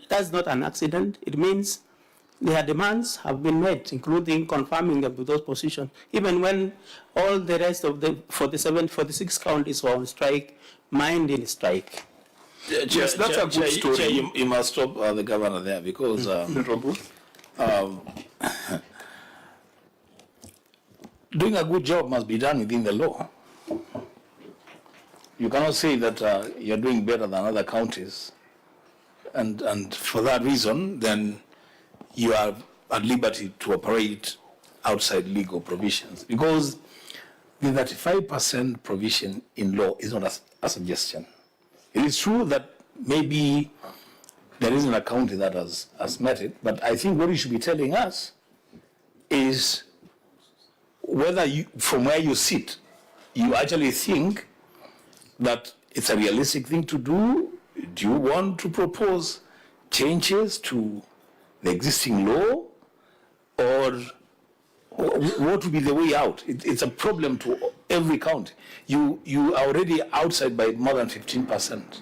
That's not an accident. It means their demands have been met, including confirming them to those positions. Even when all the rest of the 46 counties were on strike, mine in strike. Yes, that's a good story. You must stop the governor there because doing a good job must be done within the law. You cannot say that you're doing better than other counties, and for that reason, then you are at liberty to operate outside legal provisions, because the 35% provision in law is not a suggestion. It is true that maybe there isn't a county that has met it, but I think what you should be telling us is whether you, from where you sit, you actually think that it's a realistic thing to do. Do you want to propose changes to the existing law, or what would be the way out? It's a problem to every county. You are already outside by more than 15%.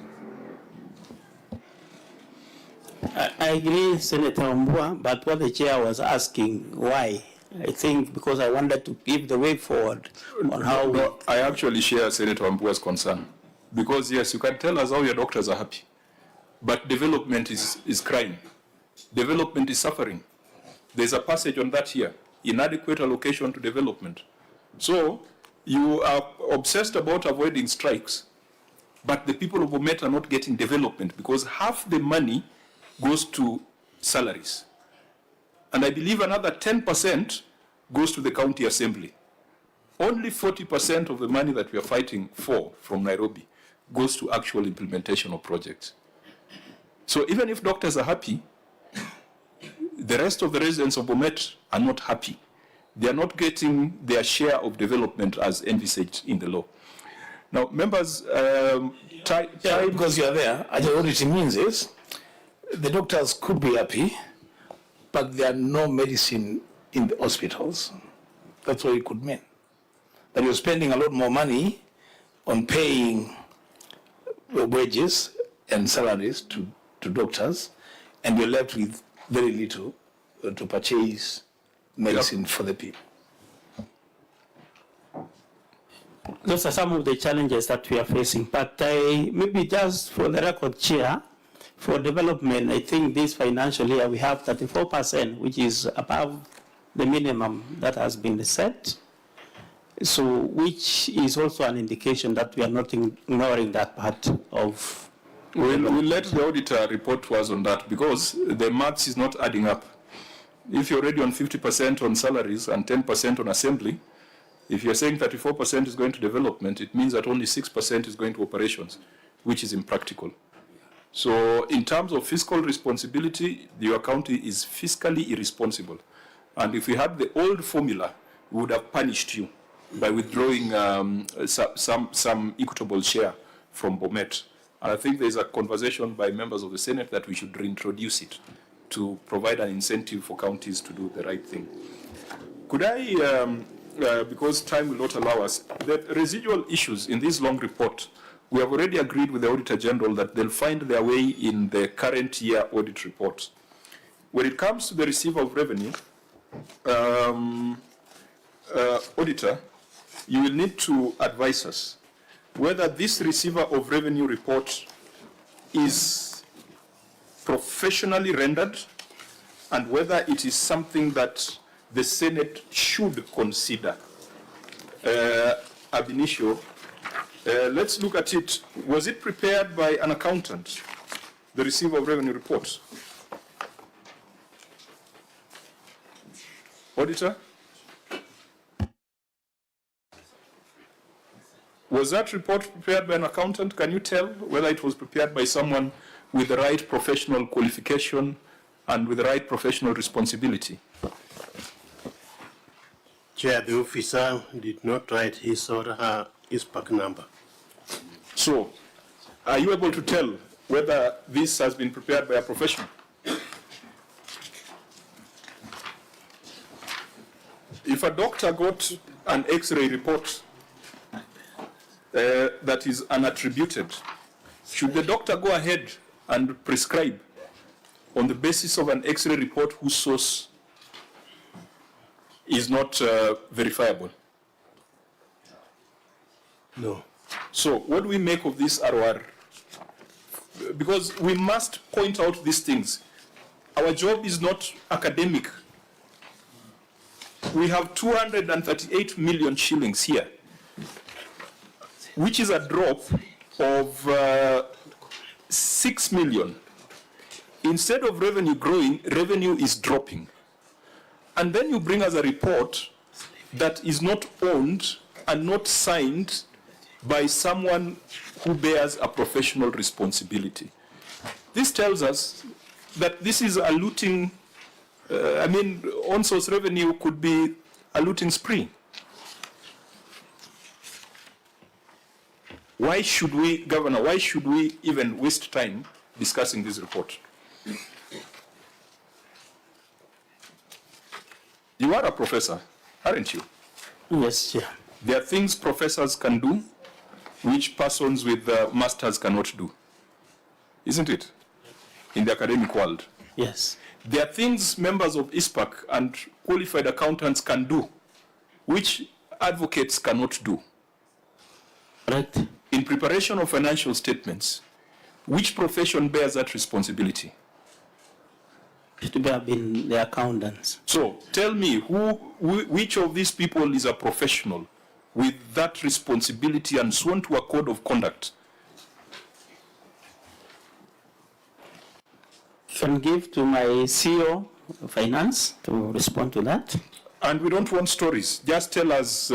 I agree, Senator Mbua, but what the chair was asking, why? I think because I wanted to give the way forward on how... No, I actually share Senator Mbua's concern. Because yes, you can tell us how your doctors are happy, but development is crying. Development is suffering. There's a passage on that here, inadequate allocation to development. So you are obsessed about avoiding strikes, but the people of Bomet are not getting development because half the money goes to salaries. And I believe another 10% goes to the county assembly. Only 40% of the money that we are fighting for from Nairobi goes to actual implementation of projects. So even if doctors are happy, the rest of the residents of Bomet are not happy. They are not getting their share of development as envisaged in the law. Now, members, because you are there, what it means is the doctors could be happy, but there are no medicine in the hospitals. That's what it could mean. That you're spending a lot more money on paying wages and salaries to doctors, and you're left with very little to purchase medicine for the people. Those are some of the challenges that we are facing. But maybe just for the record, Chair, for development, I think this financial year we have 34%, which is above the minimum that has been set. So, which is also an indication that we are not ignoring that part of... We'll let the auditor report to us on that, because the maths is not adding up. If you're already on 50% on salaries and 10% on assembly, if you're saying 34% is going to development, it means that only 6% is going to operations, which is impractical. So in terms of fiscal responsibility, your county is fiscally irresponsible. And if we had the old formula, we would have punished you by withdrawing some equitable share from Bomet. And I think there's a conversation by members of the Senate that we should reintroduce it to provide an incentive for counties to do the right thing. Could I, because time will not allow us, the residual issues in this long report, we have already agreed with the Auditor General that they'll find their way in the current year audit report. When it comes to the receiver of revenue, Auditor, you will need to advise us whether this receiver of revenue report is professionally rendered and whether it is something that the Senate should consider. Ab initio, let's look at it. Was it prepared by an accountant, the receiver of revenue report? Auditor? Was that report prepared by an accountant? Can you tell whether it was prepared by someone with the right professional qualification and with the right professional responsibility? Chair, the officer did not write his or her ISPAC number. So, are you able to tell whether this has been prepared by a professional? If a doctor got an X-ray report that is unattributed, should the doctor go ahead and prescribe? on the basis of an X-ray report whose source is not verifiable? No. So what do we make of this ROR? Because we must point out these things. Our job is not academic. We have 238 million shillings here, which is a drop of 6 million. Instead of revenue growing, revenue is dropping. And then you bring us a report that is not owned and not signed by someone who bears a professional responsibility. This tells us that this is a looting, on-source revenue could be a looting spree. Why should we, Governor, why should we even waste time discussing this report? You are a professor, aren't you? Yes, Chair. There are things professors can do which persons with masters cannot do, isn't it? In the academic world. Yes. There are things members of ISPAC and qualified accountants can do which advocates cannot do. Correct. In preparation of financial statements, which profession bears that responsibility? It should have been the accountants. So tell me, which of these people is a professional with that responsibility and sworn to a code of conduct? Can give to my CEO of Finance to respond to that. And we don't want stories. Just tell us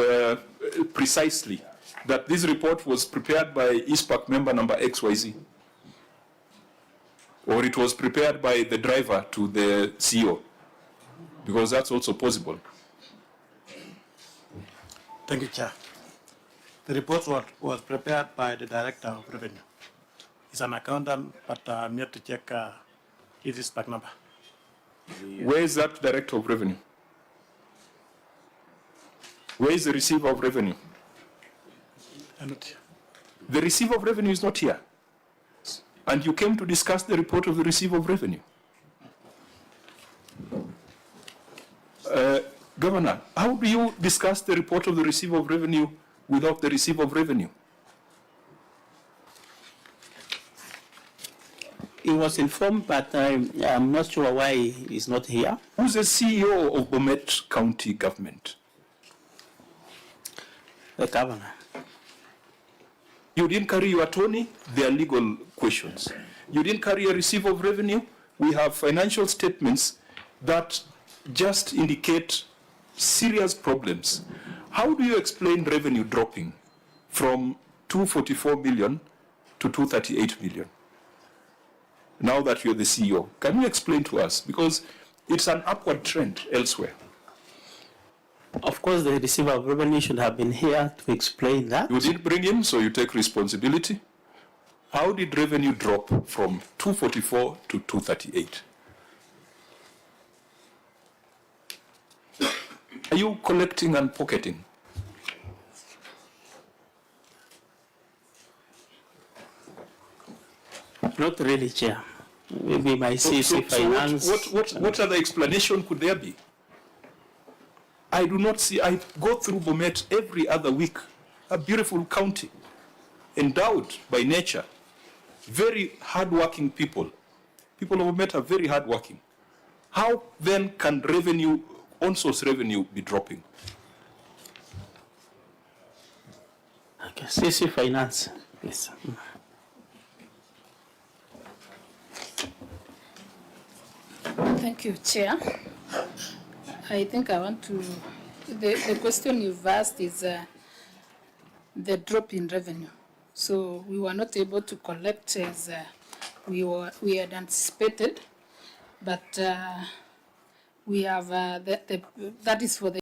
precisely that this report was prepared by ISPAC member number XYZ. Or it was prepared by the driver to the CEO, because that's also possible. Thank you, Chair. The report was prepared by the Director of Revenue. He's an accountant, but I'm yet to check his ISPAC number. Where is that Director of Revenue? Where is the Receiver of Revenue? I'm not here. The Receiver of Revenue is not here. And you came to discuss the report of the Receiver of Revenue. Governor, how do you discuss the report of the Receiver of Revenue without the Receiver of Revenue? He was informed, but I'm not sure why he's not here. Who's the CEO of Bomet County Government? The governor. You didn't carry your attorney, there are legal questions. You didn't carry a Receiver of Revenue, we have financial statements that just indicate serious problems. How do you explain revenue dropping from 244 million to 238 million? Now that you're the CEO, can you explain to us? Because it's an upward trend elsewhere. Of course, the Receiver of Revenue should have been here to explain that. You did bring him, so you take responsibility. How did revenue drop from 244 to 238? Are you collecting and pocketing? Not really, Chair. Maybe my CC Finance. What other explanation could there be? I do not see, I go through Bomet every other week, a beautiful county, endowed by nature, very hardworking people. People of Bomet are very hardworking. How then can revenue, on-source revenue, be dropping? Okay, CC Finance, please. Thank you, Chair. I think I want to, the question you've asked is the drop in revenue. So we were not able to collect as we had anticipated, but we have, that is for the